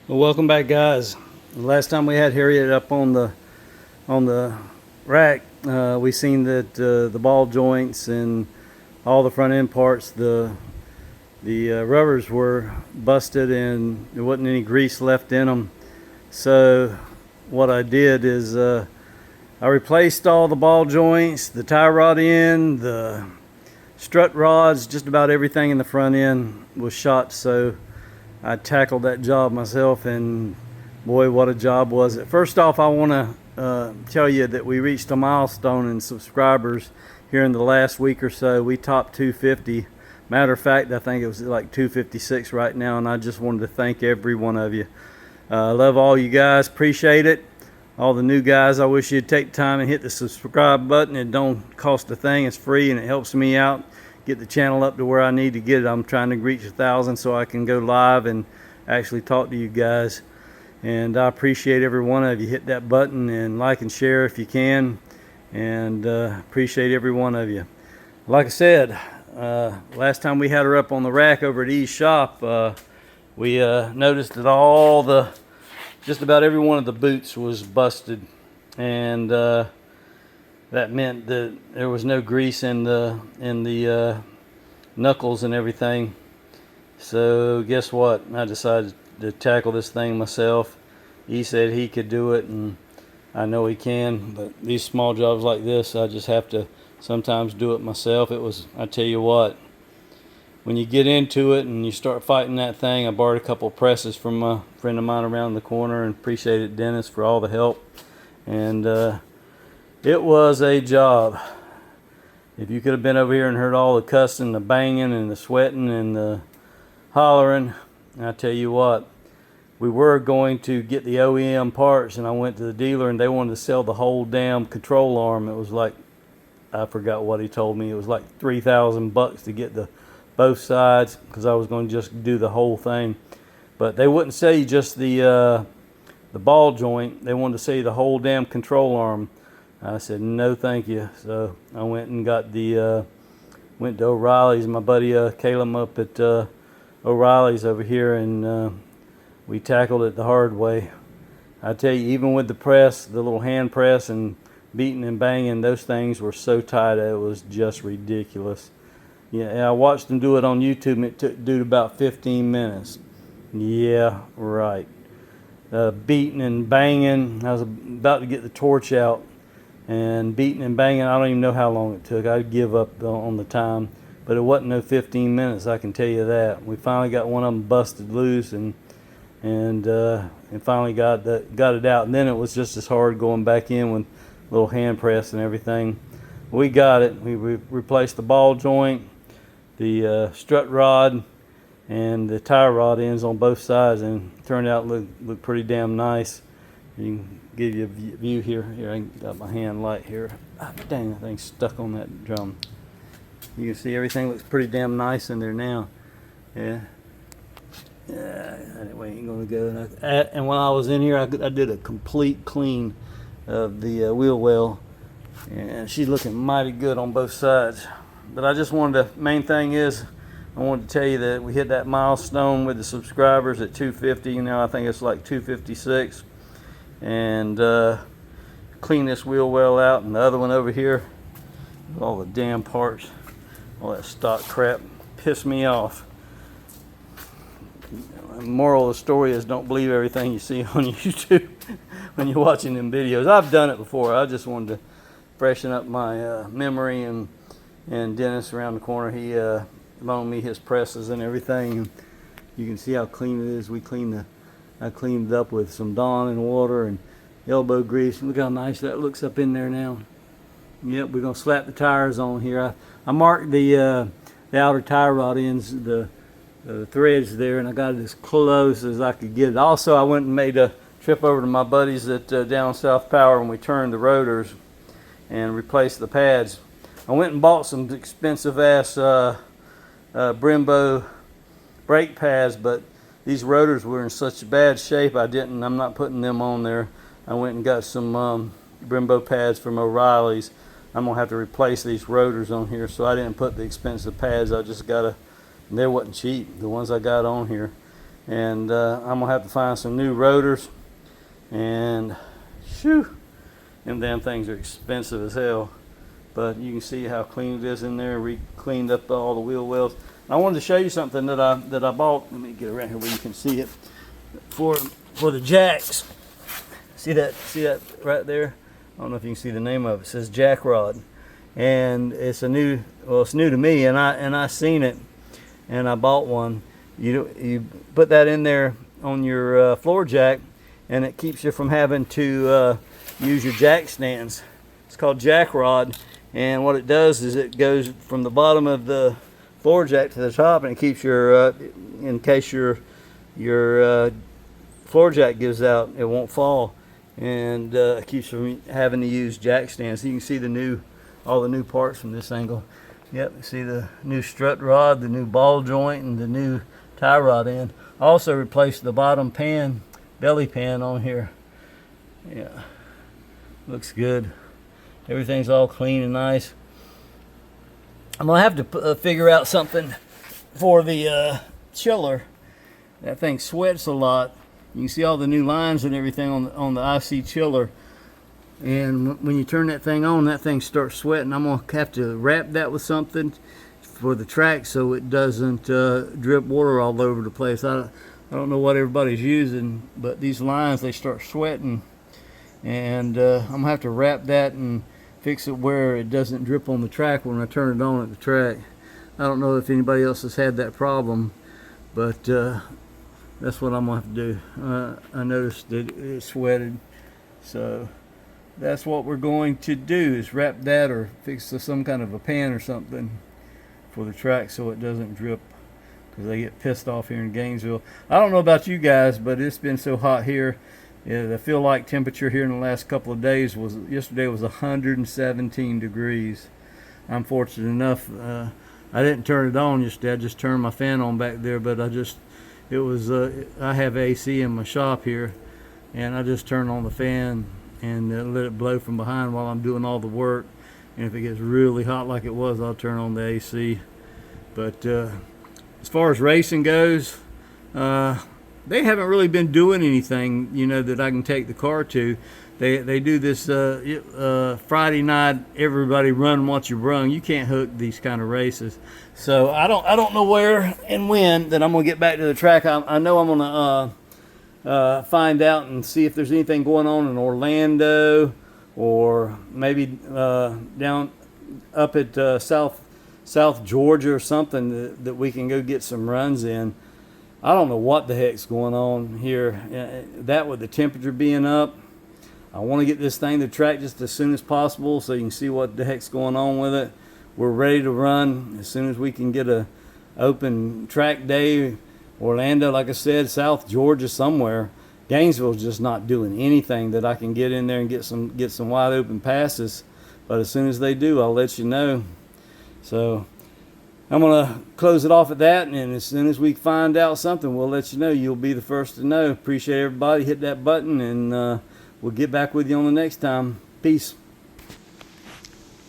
Well, welcome back, guys. The last time we had Harriet up on the rack, we seen that the ball joints and all the front end parts, the rubbers were busted and there wasn't any grease left in them. So what I did is I replaced all the ball joints, the tie rod end, the strut rods, just about everything in the front end was shot. So I tackled that job myself, and boy, what a job was it. First off, I want to tell you that we reached a milestone in subscribers here in the last week or so. We topped 250. Matter of fact, I think it was like 256 right now, and I just wanted to thank every one of you. I love all you guys, appreciate it. All the new guys, I wish you'd take time and hit the subscribe button. It don't cost a thing, it's free, and it helps me out get the channel up to where I need to get it. I'm trying to reach 1,000 so I can go live and actually talk to you guys. And I appreciate every one of you. Hit that button and like and share if you can. And appreciate every one of you. Like I said, last time we had her up on the rack over at E's shop, we noticed that just about every one of the boots was busted. And that meant that there was no grease in the knuckles and everything. So guess what? I decided to tackle this thing myself. He said he could do it, and I know he can. But these small jobs like this, I just have to sometimes do it myself. I tell you what, when you get into it and you start fighting that thing, I borrowed a couple of presses from a friend of mine around the corner, and appreciated Dennis for all the help. And it was a job. If you could have been over here and heard all the cussing, the banging, and the sweating, and the hollering, I tell you what, we were going to get the OEM parts, and I went to the dealer, and they wanted to sell the whole damn control arm. It was like, I forgot what he told me. It was like $3,000 to get both sides, because I was going to just do the whole thing. But they wouldn't sell you just the ball joint. They wanted to sell you the whole damn control arm. I said, no, thank you. So I went and got went to O'Reilly's. My buddy Caleb up at O'Reilly's over here, and we tackled it the hard way. I tell you, even with the press, the little hand press and beating and banging, those things were so tight, it was just ridiculous. Yeah, I watched them do it on YouTube, and it took dude about 15 minutes. Yeah, right. Beating and banging. I was about to get the torch out. And beating and banging, I don't even know how long it took. I'd give up on the time, but it wasn't no 15 minutes, I can tell you that. We finally got one of them busted loose, and finally got it out. And then it was just as hard going back in with little hand press and everything. We got it. We replaced the ball joint, the strut rod, and the tie rod ends on both sides, and it turned out to look pretty damn nice. You can give you a view here. Here, I got my hand light here. Ah, dang, that thing's stuck on that drum. You can see everything looks pretty damn nice in there now. Yeah. Anyway, ain't gonna go. And when I was in here, I did a complete clean of the wheel well, and she's looking mighty good on both sides. But I just wanted to, main thing is, I wanted to tell you that we hit that milestone with the subscribers at 250. Now I think it's like 256. And clean this wheel well out, and the other one over here, all the damn parts, all that stock crap pissed me off. The moral of the story is, don't believe everything you see on YouTube when you're watching them videos. I've done it before. I just wanted to freshen up my memory, and Dennis around the corner, he loaned me his presses and everything. You can see how clean it is. I cleaned it up with some Dawn and water and elbow grease. Look how nice that looks up in there now. Yep, we're gonna slap the tires on here. I marked the outer tie rod ends, the threads there, and I got it as close as I could get it. Also, I went and made a trip over to my buddies at down South Power, and we turned the rotors and replaced the pads. I went and bought some expensive ass Brembo brake pads, but these rotors were in such bad shape, I'm not putting them on there. I went and got some Brembo pads from O'Reilly's. I'm gonna have to replace these rotors on here, so I didn't put the expensive pads. I just got they wasn't cheap, the ones I got on here. and I'm gonna have to find some new rotors. And shoo, them damn things are expensive as hell. But you can see how clean it is in there. We cleaned up all the wheel wells. And I wanted to show you something that I bought. Let me get around here where you can see it. For the jacks. See that right there? I don't know if you can see the name of it. It says Jack Rod. And it's new to me, and I seen it and I bought one. You put that in there on your floor jack, and it keeps you from having to use your jack stands. It's called Jack Rod, and what it does is it goes from the bottom of the floor jack to the top, and it keeps your in case your floor jack gives out, it won't fall, and it keeps you from having to use jack stands. So you can see all the new parts from this angle. Yep, see the new strut rod, the new ball joint, and the new tie rod end. Also replaced the bottom pan, belly pan on here. Yeah, looks good. Everything's all clean and nice. I'm gonna have to figure out something for the chiller. That thing sweats a lot. You can see all the new lines and everything on the IC chiller. And when you turn that thing on, that thing starts sweating. I'm gonna have to wrap that with something for the track so it doesn't drip water all over the place. I don't know what everybody's using, but these lines, they start sweating, and I'm gonna have to wrap that and fix it where it doesn't drip on the track when I turn it on at the track. I don't know if anybody else has had that problem, but that's what I'm gonna have to do. I noticed that it sweated, so that's what we're going to do, is wrap that or fix some kind of a pan or something for the track so it doesn't drip, because they get pissed off here in Gainesville. I don't know about you guys, but it's been so hot here. Yeah, the feel like temperature here in the last couple of days yesterday was 117 degrees. I'm fortunate enough, I didn't turn it on yesterday. I just turned my fan on back there, but I have AC in my shop here, and I just turned on the fan and let it blow from behind while I'm doing all the work. And if it gets really hot like it was, I'll turn on the AC. But as far as racing goes, they haven't really been doing anything, that I can take the car to. They do this Friday night, everybody run what you brung. You can't hook these kind of races. So I don't know where and when that I'm gonna get back to the track. I know I'm gonna find out and see if there's anything going on in Orlando, or maybe down up at South Georgia or something that we can go get some runs in. I don't know what the heck's going on here. That with the temperature being up, I want to get this thing to track just as soon as possible so you can see what the heck's going on with it. We're ready to run as soon as we can get a open track day. Orlando, like I said, South Georgia somewhere. Gainesville's just not doing anything that I can get in there and get some wide open passes. But as soon as they do, I'll let you know. So I'm gonna close it off at that, and as soon as we find out something, we'll let you know. You'll be the first to know. Appreciate everybody. Hit that button, and we'll get back with you on the next time. Peace.